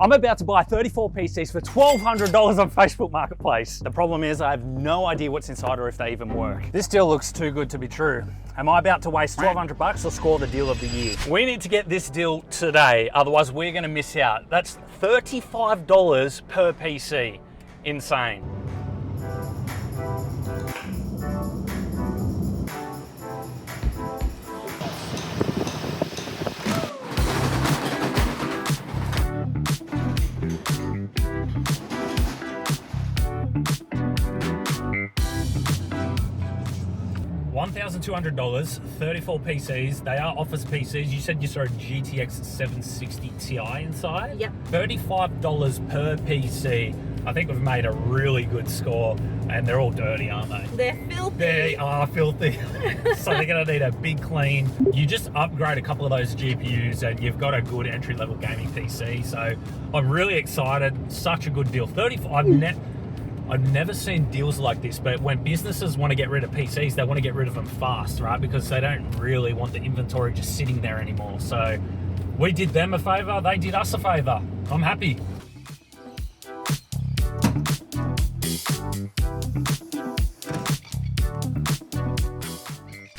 I'm about to buy 34 PCs for $1,200 on Facebook Marketplace. The problem is I have no idea what's inside or if they even work. This deal looks too good to be true. Am I about to waste $1,200 or score the deal of the year? We need to get this deal today, otherwise we're gonna miss out. That's $35 per PC. Insane. $1,200, 34 PCs. They are office PCs. You said you saw a GTX 760 Ti inside? Yep. $35 per PC. I think we've made a really good score, and they're all dirty, aren't they? They're filthy. They are filthy. So they're gonna need a big clean. You just upgrade a couple of those GPUs and you've got a good entry-level gaming PC. So I'm really excited. Such a good deal. 35, I've never seen deals like this, but when businesses want to get rid of PCs, they want to get rid of them fast, right? Because they don't really want the inventory just sitting there anymore. So we did them a favor, they did us a favor. I'm happy.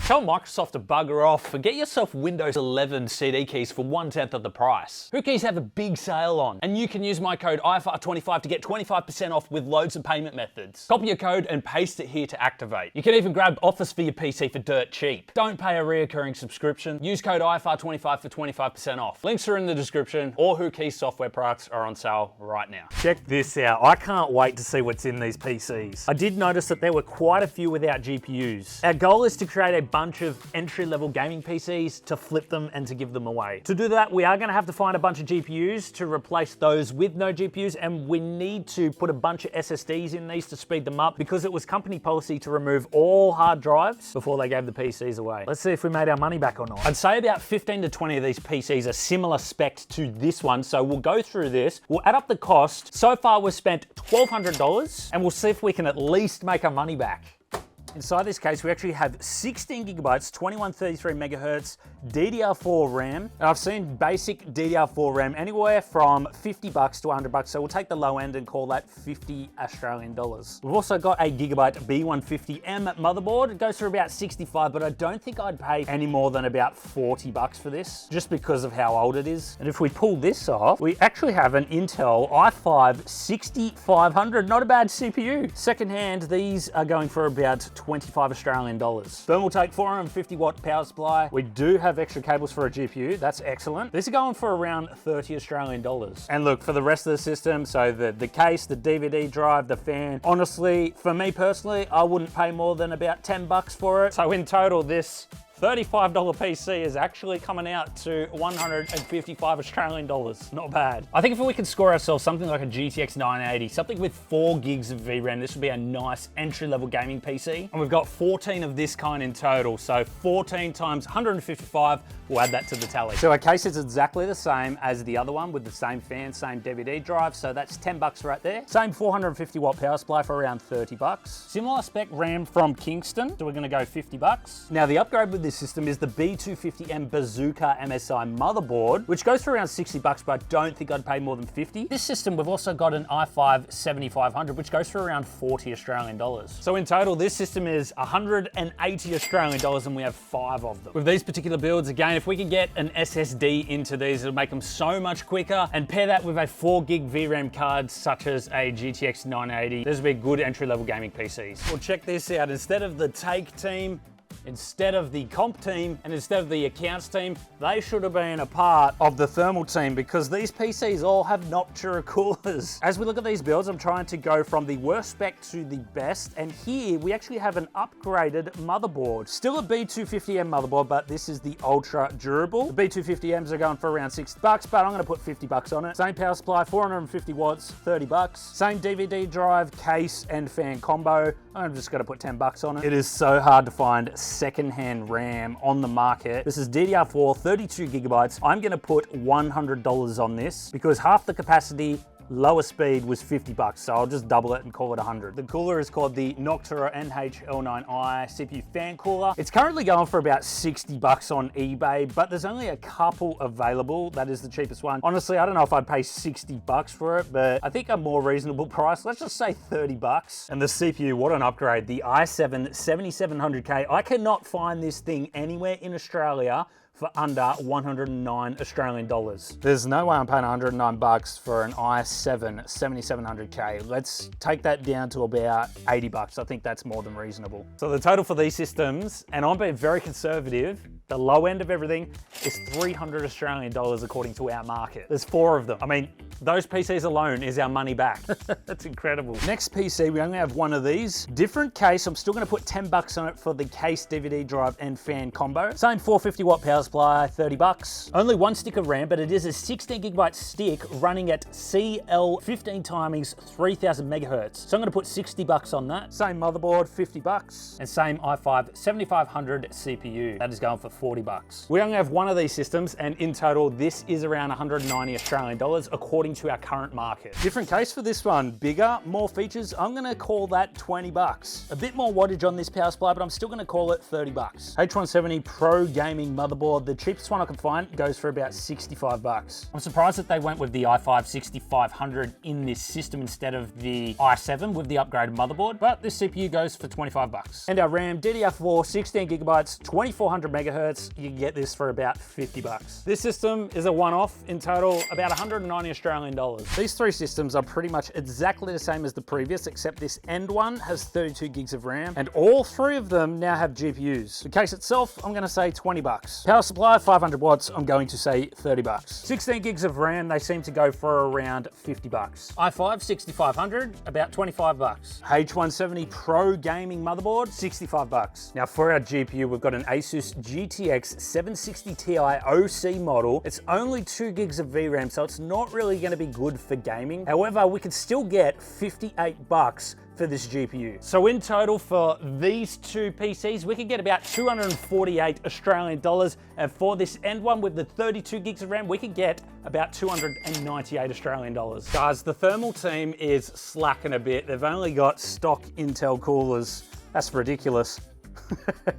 Tell Microsoft to bugger off and get yourself Windows 11 CD keys for 1/10 of the price. Whokeys have a big sale on, and you can use my code IFR25 to get 25% off with loads of payment methods. Copy your code and paste it here to activate. You can even grab Office for your PC for dirt cheap. Don't pay a reoccurring subscription. Use code IFR25 for 25% off. Links are in the description. All Whokeys software products are on sale right now. Check this out. I can't wait to see what's in these PCs. I did notice that there were quite a few without GPUs. Our goal is to create a bunch of entry-level gaming PCs to flip them and to give them away. To do that, we are going to have to find a bunch of GPUs to replace those with no GPUs, and we need to put a bunch of SSDs in these to speed them up because it was company policy to remove all hard drives before they gave the PCs away. Let's see if we made our money back or not. I'd say about 15 to 20 of these PCs are similar spec to this one, so we'll go through this, we'll add up the cost. So far we've spent $1,200 and we'll see if we can at least make our money back. Inside this case, we actually have 16 gigabytes, 2133 megahertz, DDR4 RAM. And I've seen basic DDR4 RAM anywhere from $50 to $100, so we'll take the low end and call that 50 Australian dollars. We've also got a Gigabyte B150M motherboard. It goes for about 65, but I don't think I'd pay any more than about $40 for this, just because of how old it is. And if we pull this off, we actually have an Intel i5-6500, not a bad CPU. Secondhand, these are going for about 25 Australian dollars. Thermaltake 450 watt power supply. We do have extra cables for a GPU. That's excellent. These are going for around 30 Australian dollars. And look, for the rest of the system, so the case, the DVD drive, the fan, honestly, for me personally, I wouldn't pay more than about $10 for it. So in total, this $35 PC is actually coming out to 155 Australian dollars. Not bad. I think if we could score ourselves something like a GTX 980, something with 4 gigs of VRAM, this would be a nice entry-level gaming PC. And we've got 14 of this kind in total. So 14 times 155, we'll add that to the tally. So our case is exactly the same as the other one with the same fan, same DVD drive. So that's $10 right there. Same 450 watt power supply for around $30. Similar spec RAM from Kingston. So we're gonna go $50. Now the upgrade with this system is the B250M Bazooka MSI motherboard, which goes for around $60, but I don't think I'd pay more than 50. This system, we've also got an i5-7500, which goes for around 40 Australian dollars. So in total, this system is 180 Australian dollars, and we have 5 of them. With these particular builds, again, if we can get an SSD into these, it'll make them so much quicker, and pair that with a 4 gig VRAM card, such as a GTX 980, those would be good entry-level gaming PCs. Well, check this out. Instead of the take team, instead of the comp team, and instead of the accounts team, they should have been a part of the thermal team, because these PCs all have Noctua coolers. As we look at these builds, I'm trying to go from the worst spec to the best, and here we actually have an upgraded motherboard. Still a B250M motherboard, but this is the ultra durable. The B250Ms are going for around $60, but I'm gonna put $50 on it. Same power supply, 450 watts, $30. Same DVD drive, case, and fan combo. I'm just gonna put $10 on it. It is so hard to find secondhand RAM on the market. This is DDR4, 32 gigabytes. I'm gonna put $100 on this because half the capacity, lower speed was 50 bucks, so I'll just double it and call it 100. The cooler is called the Noctua NH-L9i CPU fan cooler. It's currently going for about 60 bucks on eBay, but there's only a couple available. That is the cheapest one. Honestly, I don't know if I'd pay 60 bucks for it, but I think a more reasonable price, let's just say 30 bucks. And the CPU, what an upgrade. The i7 7700K. I cannot find this thing anywhere in Australia for under 109 Australian dollars. There's no way I'm paying 109 bucks for an i7 7700K. Let's take that down to about 80 bucks. I think that's more than reasonable. So the total for these systems, and I'm being very conservative, the low end of everything is 300 Australian dollars according to our market. There's 4 of them. I mean, those PCs alone is our money back. That's incredible. Next PC, we only have one of these. Different case, I'm still gonna put 10 bucks on it for the case, DVD drive, and fan combo. Same 450 watt power supply, 30 bucks. Only one stick of RAM, but it is a 16 gigabyte stick running at CL15 timings, 3000 megahertz. So I'm gonna put 60 bucks on that. Same motherboard, 50 bucks. And same i5 7500 CPU. That is going for 40 bucks. We only have one of these systems, and in total, this is around 190 Australian dollars, according to our current market. Different case for this one, bigger, more features. I'm gonna call that 20 bucks. A bit more wattage on this power supply, but I'm still gonna call it 30 bucks. H170 Pro gaming motherboard. The cheapest one I could find goes for about 65 bucks. I'm surprised that they went with the i5 6500 in this system instead of the i7 with the upgraded motherboard, but this CPU goes for 25 bucks. And our RAM, DDR4, 16 gigabytes, 2400 megahertz. You can get this for about 50 bucks. This system is a one-off, in total about 190 Australian dollars. These 3 systems are pretty much exactly the same as the previous, except this end one has 32 gigs of RAM, and all 3 of them now have GPUs. The case itself, I'm gonna say 20 bucks. Power supply, 500 watts, I'm going to say 30 bucks. 16 gigs of RAM, they seem to go for around 50 bucks. i5 6500, about 25 bucks. H170 Pro gaming motherboard, 65 bucks. Now for our GPU, we've got an Asus GTX 760 Ti OC model. It's only 2 gigs of VRAM, so it's not really going to be good for gaming. However, we could still get 58 bucks for this GPU. So in total for these 2 PCs, we could get about 248 Australian dollars. And for this end one with the 32 gigs of RAM, we could get about 298 Australian dollars. Guys, the thermal team is slacking a bit. They've only got stock Intel coolers. That's ridiculous.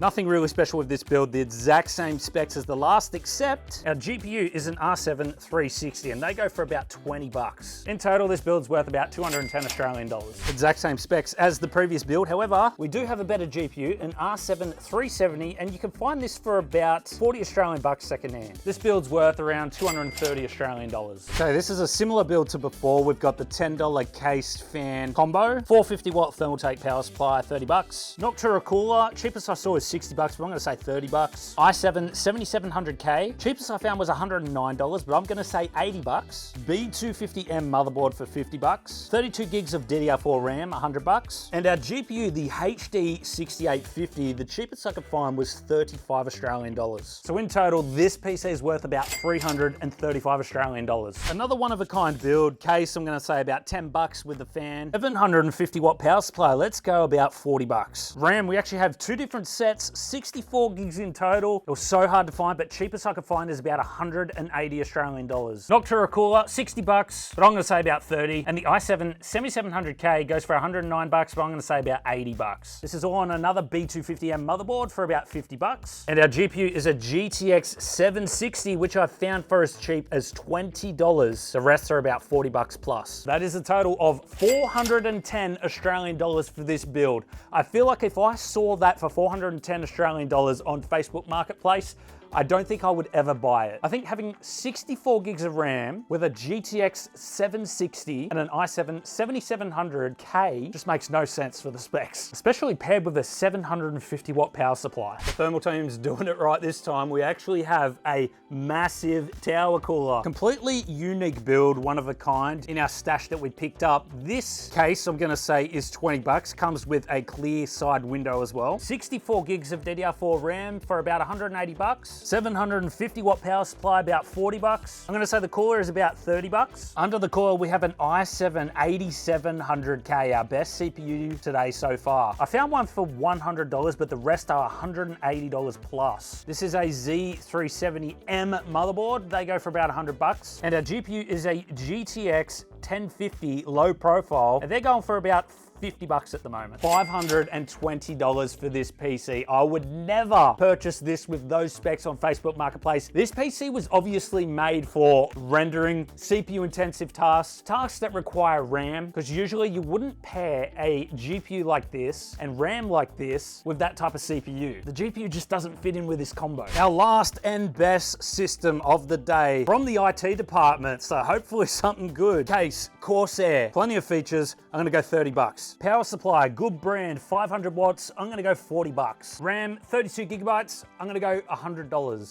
Nothing really special with this build, the exact same specs as the last, except our GPU is an R7 360 and they go for about 20 bucks. In total, this build's worth about 210 Australian dollars. Exact same specs as the previous build. However, we do have a better GPU, an R7 370, and you can find this for about 40 Australian bucks secondhand. This build's worth around 230 Australian dollars. Okay, this is a similar build to before. We've got the $10 case fan combo, 450 watt thermal take power supply, 30 bucks. Noctua cooler, cheapest I saw is 60 bucks, but I'm gonna say 30 bucks. i7 7700K, cheapest I found was $109, but I'm gonna say 80 bucks. B250M motherboard for 50 bucks. 32 gigs of DDR4 RAM, 100 bucks. And our GPU, the HD 6850, the cheapest I could find was 35 Australian dollars. So in total, this PC is worth about 335 Australian dollars. Another one of a kind build. Case, I'm gonna say about 10 bucks with the fan. 750 watt power supply, let's go about 40 bucks. RAM, we actually have 2 different sets, 64 gigs in total. It was so hard to find, but cheapest I could find is about 180 Australian dollars. Noctua cooler, 60 bucks, but I'm gonna say about 30. And the i7 7700K goes for 109 bucks, but I'm gonna say about 80 bucks. This is all on another B250M motherboard for about 50 bucks. And our GPU is a GTX 760, which I found for as cheap as $20. The rest are about 40 bucks plus. That is a total of 410 Australian dollars for this build. I feel like if I saw that for 410 Australian dollars on Facebook Marketplace, I don't think I would ever buy it. I think having 64 gigs of RAM with a GTX 760 and an i7 7700K just makes no sense for the specs, especially paired with a 750 watt power supply. The thermal team's doing it right this time. We actually have a massive tower cooler. Completely unique build, one of a kind in our stash that we picked up. This case, I'm gonna say, is 20 bucks. Comes with a clear side window as well. 64 gigs of DDR4 RAM for about 180 bucks. 750 watt power supply, about 40 bucks. I'm gonna say the cooler is about 30 bucks. Under the coil, we have an i7 8700K, our best CPU today so far. I found one for $100, but the rest are $180 plus. This is a Z370M motherboard. They go for about 100 bucks. And our GPU is a GTX 1050 low profile, and they're going for about 50 bucks at the moment. $520 for this PC. I would never purchase this with those specs on Facebook Marketplace. This PC was obviously made for rendering CPU intensive tasks that require RAM, because usually you wouldn't pair a GPU like this and RAM like this with that type of CPU. The GPU just doesn't fit in with this combo. Our last and best system of the day from the IT department, so hopefully something good. Case, Corsair, plenty of features. I'm gonna go 30 bucks. Power supply, good brand, 500 watts, I'm gonna go 40 bucks. RAM, 32 gigabytes, I'm gonna go $100.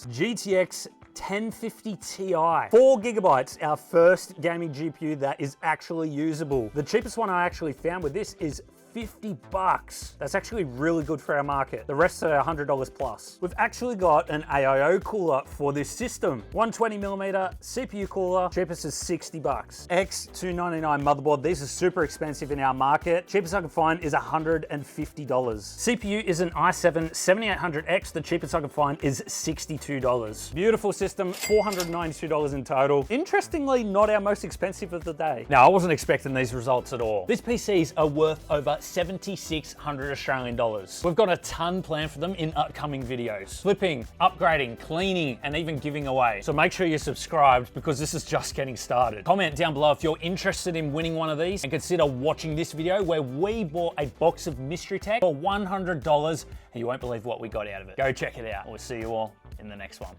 GTX 1050 Ti, 4 gigabytes, our first gaming GPU that is actually usable. The cheapest one I actually found with this is 50 bucks. That's actually really good for our market. The rest are $100 plus. We've actually got an AIO cooler for this system. 120mm CPU cooler, cheapest is 60 bucks. X299 motherboard, these are super expensive in our market. Cheapest I can find is $150. CPU is an i7 7800X, the cheapest I can find is $62. Beautiful system, $492 in total. Interestingly, not our most expensive of the day. Now, I wasn't expecting these results at all. These PCs are worth over 7,600 Australian dollars. We've got a ton planned for them in upcoming videos. Flipping, upgrading, cleaning, and even giving away. So make sure you're subscribed, because this is just getting started. Comment down below if you're interested in winning one of these, and consider watching this video where we bought a box of mystery tech for $100, and you won't believe what we got out of it. Go check it out. We'll see you all in the next one.